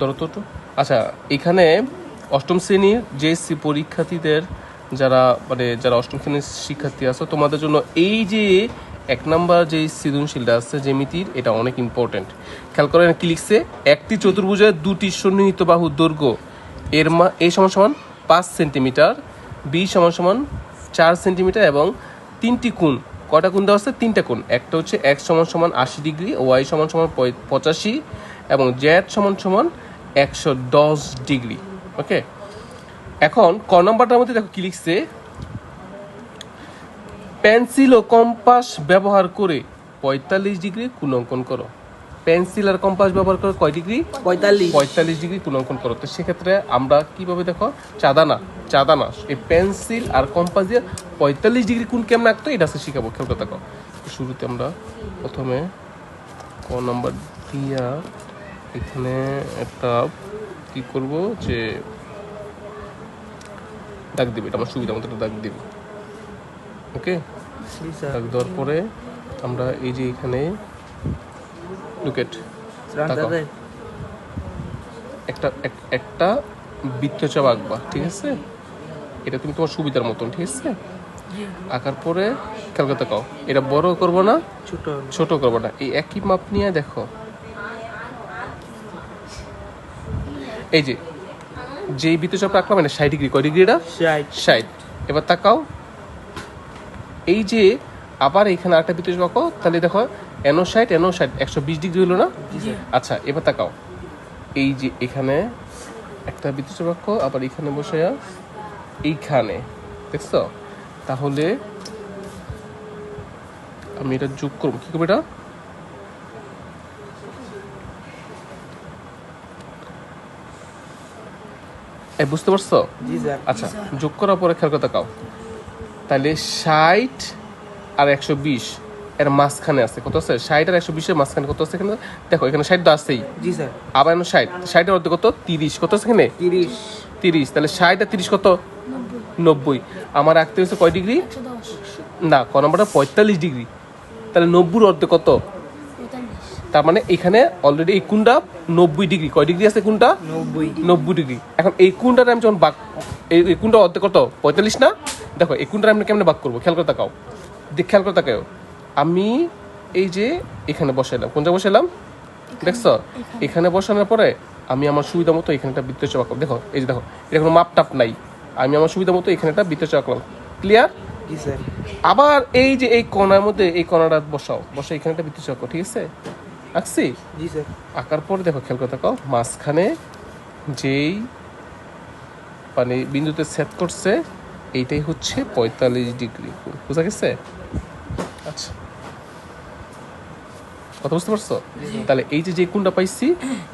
ধরো তো একটু। আচ্ছা, এখানে অষ্টম শ্রেণীর যে পরীক্ষার্থীদের যারা অষ্টম শ্রেণীর শিক্ষার্থী আছে, তোমাদের জন্য এই যে 1 নাম্বার যে সৃজনশীলটা আছে জ্যামিতির, এটা অনেক ইম্পর্টেন্ট। খেয়াল করেন কি লিখছে, একটি চতুর্ভুজের দুটি সন্নিহিত বাহুর দৈর্ঘ্য এ সমান সমান 5 সেন্টিমিটার, বি সমান সমান 4 সেন্টিমিটার এবং 3টি কোণ। কয়টা কোণ দেওয়া আছে? 3টা কোণ। একটা হচ্ছে x সমান সমান 80 ডিগ্রি, ওয়াই সমান সমান 85 এবং জেড সমান সমান 110 ডিগ্রি। ওকে, এখন ক নম্বরটার মধ্যে দেখো কি লিখছে, পেন্সিল ও কম্পাস ব্যবহার করে 45 ডিগ্রি কোণ অঙ্কন করো। পেন্সিল আর কম্পাস ব্যবহার করে কয় ডিগ্রি? 45 ডিগ্রি কোণ অঙ্কন করো। তো সেক্ষেত্রে আমরা কিভাবে দেখো, চাঁদা না এই পেন্সিল আর কম্পাস দিয়ে 45 ডিগ্রি কোণ কেমন আঁকতো এটা শিখাবো। খেয়াল করে দেখো, শুরুতে আমরা প্রথমে ক নাম্বার দিয়া এখানে একটা কি করব, যে দাগ দিবি, এটা আমার সুবিধা মতো দাগ দিবি। ওকে, দাগ দেওয়ার পরে আমরা এই যে এখানে লুকেট একটা বৃত্তচাপ আঁকবা, ঠিক আছে? এটা তুমি তোমার সুবিধার মতন, ঠিক আছে? আঁকার পরে খেয়াল করে তাকাও, এটা বড় করবো না ছোট করবো না, এই একই মাপ নিয়ে দেখো, এই যে যেই বৃত্তচাপ আঁকলাম এটা 60 ডিগ্রি। কয় ডিগ্রি? এটা 60। এবার তাকাও, এই যে আবার এখানে আরেকটা বৃত্তচাপ আঁকো, তাহলে দেখো এনো 60 এনো 60, 120 ডিগ্রি হলো না? আচ্ছা, এবার তাকাও, এই যে এখানে একটা বৃত্তচাপ আঁকো, আবার এখানে বসে এইখানে, দেখছো? তাহলে আমি এটা যোগ করবো। কি করবো? এটা বুঝতে পারছো? আচ্ছা, যোগ করার পরে খেয়াল করে তাকাও, তাহলে 60 আর 120 এর মাঝখানে আছে কত আছে? 60 আর 120 এর মাঝখানে কত আছে? এখানে দেখো, এখানে 60 তো আছেই। আবার 60 এর মধ্যে কত? 30। কত আছে এখানে? 30। তাহলে 60 আর 30 কত? 90। আমার আঁকতে হচ্ছে কয় ডিগ্রি? না, ক নম্বরটা 45 ডিগ্রি। তাহলে 90 অর্ধে কত? তার মানে এখানে অলরেডি এই কোণটা 90 ডিগ্রি। কয় ডিগ্রি আছে কোণটা? 90 ডিগ্রি। এখন এই কোণটাতে আমি যখন এই কোণটা অর্ধে কত? 45 না? দেখো এই কোণটা আমি কেমনে ভাগ করবো, খেয়াল করে তাকাও, আমি এই যে এখানে বসাইলাম, কোন জায়গায় বসাইলাম দেখছো? এখানে বসানোর পরে আমি আমার সুবিধা মতো এখানে একটা বৃত্তচাপ আঁকলাম। দেখো, এই যে দেখো, এটা কোনো মাপ টাপ নাই, আমি আমার সুবিধা মতো এখানে একটা বৃত্তচাপ আঁকলাম। ক্লিয়ার? আবার এই যে এই কোণার মধ্যে এই কোণাটা বসাই এখানে একটা বৃত্তচাপ আঁকো, ঠিক আছে? আঁকছি? আঁকার পরে দেখো, খেয়াল করে তাকাও, মাঝখানে যেই মানে বিন্দুতে সেট করছে এইটাই হচ্ছে 45 ডিগ্রি। বুঝা গেছে? আচ্ছা, কথা বুঝতে পারছো? তাহলে এই যে কোণটা পাইছি,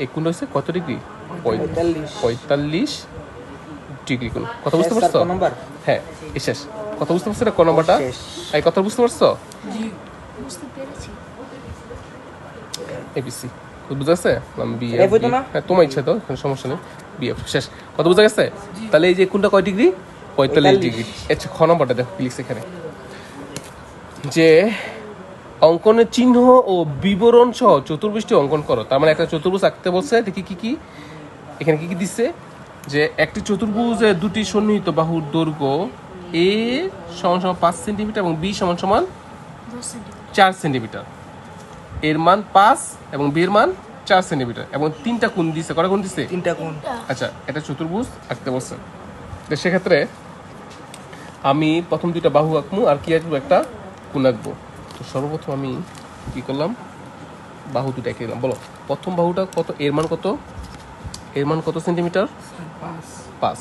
এই কোণটা হচ্ছে কত ডিগ্রি? 45 ডিগ্রি কোণ। কথা বুঝতে পারছো? হ্যাঁ, এই শেষ। কথা বুঝতে পারছো? এটা কোন নাম্বারটা? এই কথা বুঝতে পারছো? এবিসি বুঝা গেছে? হ্যাঁ, তোমার ইচ্ছা, তো সমস্যা নেই। বিএফ শেষ। কথা বুঝা গেছে? তাহলে এই যে কোণটা কয় ডিগ্রি? 45 ডিগ্রি। আচ্ছা, খ নম্বরটা দেখো কি লিখছে এখানে, যে অঙ্কনের চিহ্ন ও বিবরণ সহ চতুর্ভুজটি অঙ্কন করো। তার মানে একটা চতুর্ভুজ আঁকতে বলছে, দেখি কি এখানে কি দিচ্ছে, যে একটি চতুর্ভুজের দুটি সন্নিহিত বাহুর দৈর্ঘ্য এ সমান সমান 5 সেন্টিমিটার এবং বি সমান সমান 4 সেন্টিমিটার, এর মান 5 এবং বি এর মান 4 সেন্টিমিটার এবং 3টা কোণ দিচ্ছে। কটা কোণ দিচ্ছে? 3টা কোণ। আচ্ছা, এটা চতুর্ভুজ আঁকতে বলছে। তো সেক্ষেত্রে আমি প্রথম 2টা বাহু আঁকবো আর কি আঁকবো, একটা কোণ আঁকবো। তো সর্বপ্রথম আমি কি করলাম, বাহু 2টা এঁকে দিলাম। বলো, প্রথম বাহুটা কত? এর মান কত? এর মান কত সেন্টিমিটার? 5।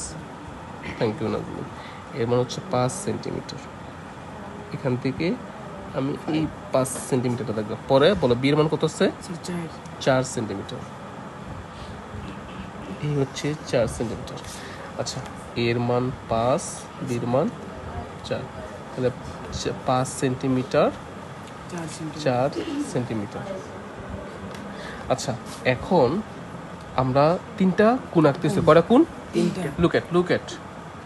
Thank you Nazmul. এর মান হচ্ছে 5 সেন্টিমিটার। এখান থেকে আমি এই 5 সেন্টিমিটারটা দেখবো। পরে বলো, বি এর মান কত হচ্ছে? 4 সেন্টিমিটার। এই হচ্ছে 4 সেন্টিমিটার। আচ্ছা, এর মান 5, বি এর মান 4, তাহলে 5 সেন্টিমিটার 4 সেন্টিমিটার। আচ্ছা, এখন আমরা 3টা কোণ আঁকতেছি। কয়টা কোণ? 3টা। লুক এট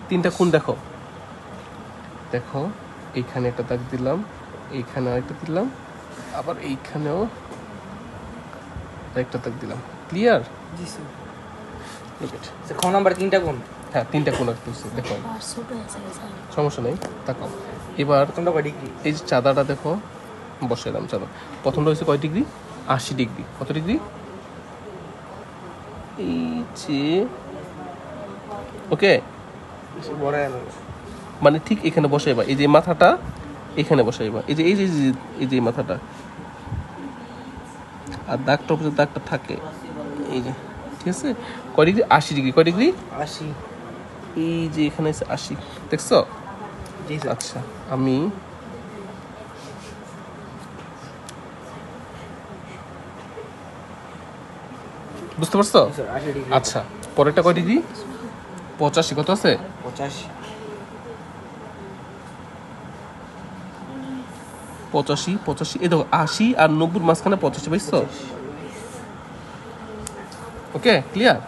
3টা কোণ দেখো, এইখানে একটা দাগ দিলাম, এইখানে আরেকটা দিলাম, আবার এইখানেও একটা দাগ দিলাম। ক্লিয়ার? লুক ইট। খ নাম্বার 3টা কোণ? হ্যাঁ 3টা কোণ তুলছি, দেখো সমস্যা নেই, তাকাও। এবার প্রথমটা কয় ডিগ্রি? এই যে চাঁদাটা দেখো, বসে দাম চাঁদা। প্রথমটা হচ্ছে কয় ডিগ্রি? 80 ডিগ্রি। কত ডিগ্রি? এই যে ওকে, মানে ঠিক এখানে বসাইবা, এই যে মাথাটা এখানে বসাইবা, এই যে এই যে এই যে মাথাটা, আর দাগটা উপরে দাগটা থাকে এই যে, ঠিক আছে? কয় ডিগ্রি? 80 ডিগ্রি। কয় ডিগ্রি? 80। এই যে এখানে আছে 80, দেখছো? জি স্যার। আচ্ছা আমি বুঝতে পারছো? জি স্যার, 80 ডিগ্রি। আচ্ছা পরেরটা কয় ডিগ্রি? 85। কত আছে? 85। 85 85, এই দেখো 80 আর 90 মাঝখানে 85, পাইছো? Okay clear.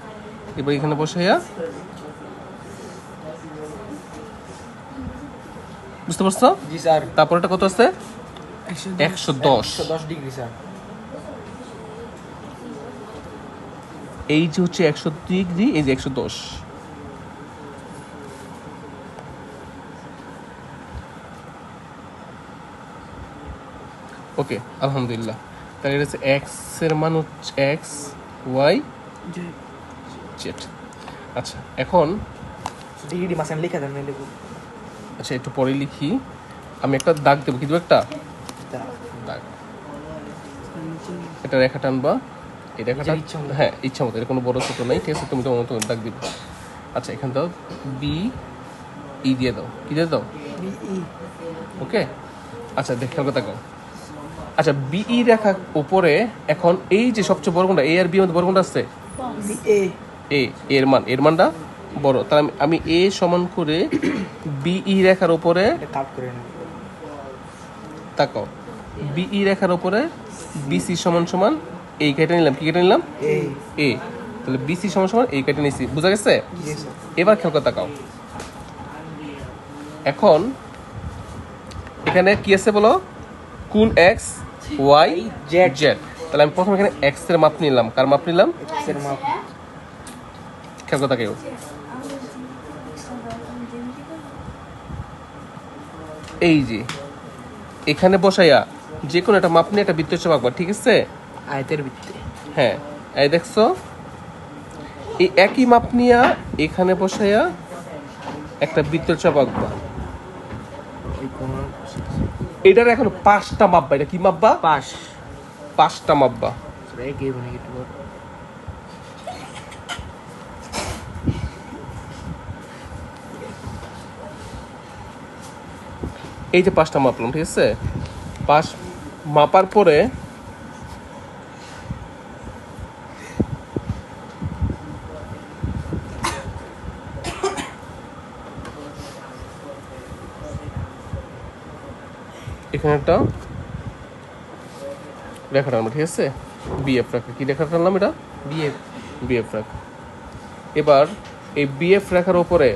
এবার এখানে বসাইয়া, বুঝতে পারছো? জি স্যার। তারপরেটা কত আছে? 110। 110 ডিগ্রি স্যার। এই যে হচ্ছে 100 ডিগ্রি, এই যে 110। ওকে আলহামদুলিল্লাহ। তাহলে এটা হচ্ছে এক্স এর মান হচ্ছে এক্স ওয়াই জেড। আচ্ছা এখন ডিগ্রি মাসে লিখে দেন, না লিখুন। আচ্ছা একটু পরে লিখি, আমি একটা দাগ দেবো, কি দেবো? একটা দাগ, এটা রেখা টানবা, এই রেখাটা, ইচ্ছা মতো। হ্যাঁ ইচ্ছা মতো, এটা কোনো বড় ছোট নেই, ঠিক আছে? তুমি তোমার মতো দাগ দিবে। আচ্ছা এখানে দাও বি ই দিয়ে দাও, কি দিয়ে দাও? বিই। ওকে আচ্ছা দেখে কথা কও। আচ্ছা বিই রেখা উপরে, এখন এই যে সবচেয়ে বড় কোনটা? এ আর বি এর মধ্যে বড় কোনটা আছে? বিএ। এ, এর মানটা বড়, তাহলে আমি এ সমান করে বিই রেখার উপরে এটা কাট করে নেব। তাকাও, বিই রেখার উপরে বিসি সমান সমান এই কেটে নিলাম, কি কেটে নিলাম? এই। এ। তাহলে বিসি সমান সমান এই কেটে নিছি, বুঝা গেছে? জি স্যার। এবার খেয়াল করে তাকাও, এখন এখানে কি আছে বলো? কোণ এক্স ওয়াই জেড। জেড। তাহলে আমি প্রথমে এখানে এক্স এর মাপ নিলাম, কার মাপ নিলাম? এক্স এর মাপ। খেয়াল করে তাকাও, এই যে এখানে বসাইয়া যে কোনো একটা মাপ নিয়ে একটা বৃত্তচাপ আঁকবা, ঠিক আছে? আয়তের ভিত্তি। হ্যাঁ এই দেখছো, এই একই মাপ নিয়া এখানে বসাইয়া একটা বৃত্তচাপ আঁকবা। এই কোণ এটার এখন 5টা মাপবা, এটা কি মাপবা? পাশ। 5টা মাপবা। স্যার এই গেব নাকি একটু বড়? এই যে 5টা মাপলাম, ঠিক আছে? 5 মাপার পরে এখানে একটা রেখা টানবো, ঠিক আছে? বিএফ রেখা, কি রেখা টানলাম? এটা বিএফ। বিএফ রেখা। এবার এই বিএফ রেখার উপরে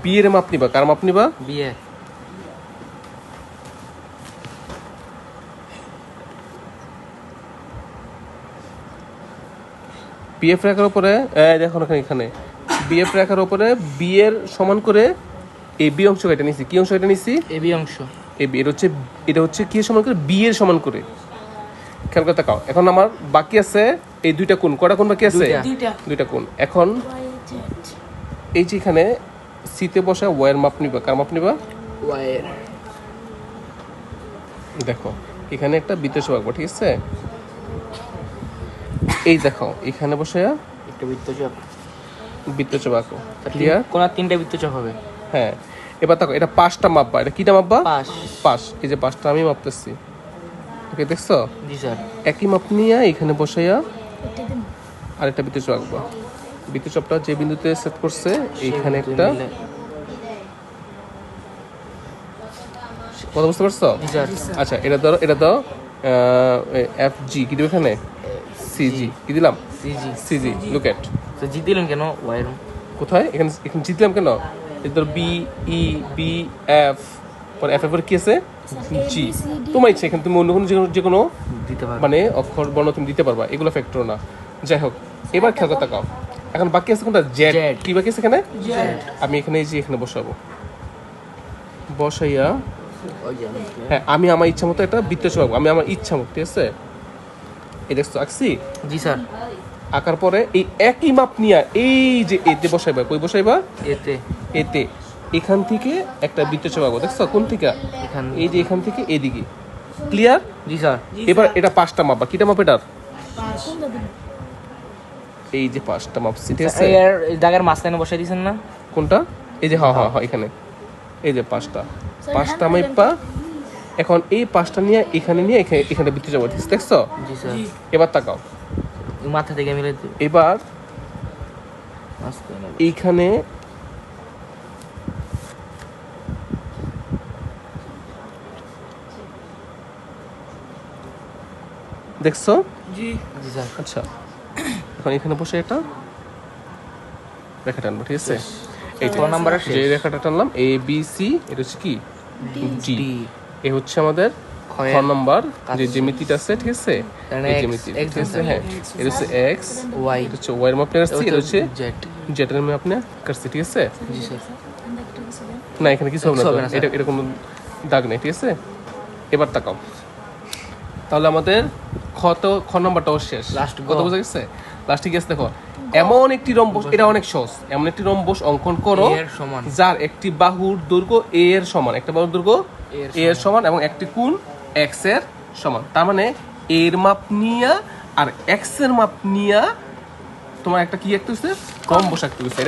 বি এর মাপ নিবা, কার মাপ নিবা? বিএফ। বিএফ রেখার উপরে দেখো এখানে বিএফ রেখার উপরে বি এর সমান করে এই বি অংশ কেটে নিছি। কি অংশ কেটে নিছি? এবি অংশ। এই বি, এটা হচ্ছে কি সমান করে? বি এর সমান করে। খেয়াল করে তাকাও, এখন আমার বাকি আছে এই দুইটা কোণ। কয়টা কোণ বাকি আছে? দুইটা কোণ। এখন এই যে এখানে সিতে বসা ওয়াই এর মাপ নিবা, কার মাপ নিবা? ওয়াই এর। দেখো এখানে একটা বৃত্তচাপ আঁকবো, ঠিক আছে? এই দেখো এখানে বসে একটা বৃত্তচাপ। বৃত্তচাপ আঁকো, ক্লিয়ার? কোন 3টা বৃত্তচাপ হবে? হ্যাঁ এবার দেখো এটা 5টা মাপবা, এটা কিটা মাপবা? পাশ। পাশ। এই যে 5টা আমি মাপতেছি, ওকে দেখছো? জি স্যার। একই মাপ নিয়ে এখানে বসাইয়া আরেকটা বৃত্তচাপ আঁকবা। বৃত্তচাপটা যে বিন্দুতে সেট করছে এইখানে একটা, কথা বুঝতে পারছো? জি স্যার। আচ্ছা এটা দাও এফ জি, কি দেবো এখানে? সিজি, কি দিলাম? সিজি। সিজি। লুক এট, তো জি দিলেন কেন ওয়াই এর? কোথায়? এখানে এখানে জিতলাম কেন? ধর বি ই বি এফ, পরে এফ এর পরে কি আছে? জি। তোমার ইচ্ছে, এখানে তুমি অন্য কোনো যে কোনো দিতে পারবেন মানে অক্ষর বর্ণ তুমি দিতে পারবা, এগুলো ফ্যাক্টর না। যাই হোক এবার খেয়াল করে তাকাও, এখন বাকি আছে কোনটা জেড Z। কি বাকি আছে এখানে আমি এখানে এই যে এখানে বসাবো বসাইয়া ওই যে হ্যাঁ আমি আমার ইচ্ছা মতো একটা বৃত্ত চাপাবো আমি আমার ইচ্ছা মতো ঠিক আছে এই দেখছো আঁকছি জি স্যার আঁকার পরে এই একই মাপ নিয়ে এই যে এতে বসাইবা কই বসাইবা এতে এতে এখান থেকে একটা বৃত্ত চাপাবো দেখছো কোন থেকে এখান এই যে এখান থেকে এদিকে ক্লিয়ার জি স্যার এবার এটা 5টা মাপ বা কিটা মাপ এটার এই যে 5টা মাপ ঠিক আছে এর জায়গার মাঝখানে বসাই দিয়েছেন না কোনটা এই যে হ্যাঁ হ্যাঁ হ্যাঁ এখানে এই যে 5টা মাইপা এখন এই 5টা নিয়ে এখানে নিয়ে এখানে বৃত্ত যাবো দেখছো জি স্যার এবার তাকাও মাথা থেকে মিলে দিই এবার মাঝখানে এইখানে দেখছো জি স্যার আচ্ছা এখন এখানে বসে এটা রেখা টানবো ঠিক আছে এই ক নাম্বারের যে রেখাটা টানলাম এ বি সি এটা হচ্ছে কি ডি এ হচ্ছে আমাদের খ নাম্বার যে জ্যামিতিটা আছে ঠিক আছে তাহলে এই X, জ্যামিতি X ঠিক আছে হ্যাঁ এটা হচ্ছে এক্স ওয়াই এটা হচ্ছে ওয়াই এর মাপ নিয়ে আসছি এটা হচ্ছে জেড জেড এর মাপ নিয়ে করছি ঠিক আছে জি স্যার না এখানে কিছু হবে না কিছু তো। হবে না, স্যার। এটা কোনো দাগ নেই ঠিক আছে এবার তাকাও তাহলে আমাদের খ নাম্বারটাও শেষ Last কত go। বোঝা গেছে লাস্টে গেছে দেখো এমন একটি রম্বস এটা অনেক সহজ এমন একটি রম্বস অঙ্কন করো A এর সমান যার একটি বাহুর দৈর্ঘ্য a এর সমান একটা বাহুর দৈর্ঘ্য A এর a এর সমান এবং একটি কোণ x এর সমান তার মানে a এর মাপ নিয়া আর x এর মাপ নিয়া তোমার একটা কি আঁকতে হচ্ছে রম্বস আঁকতে হচ্ছে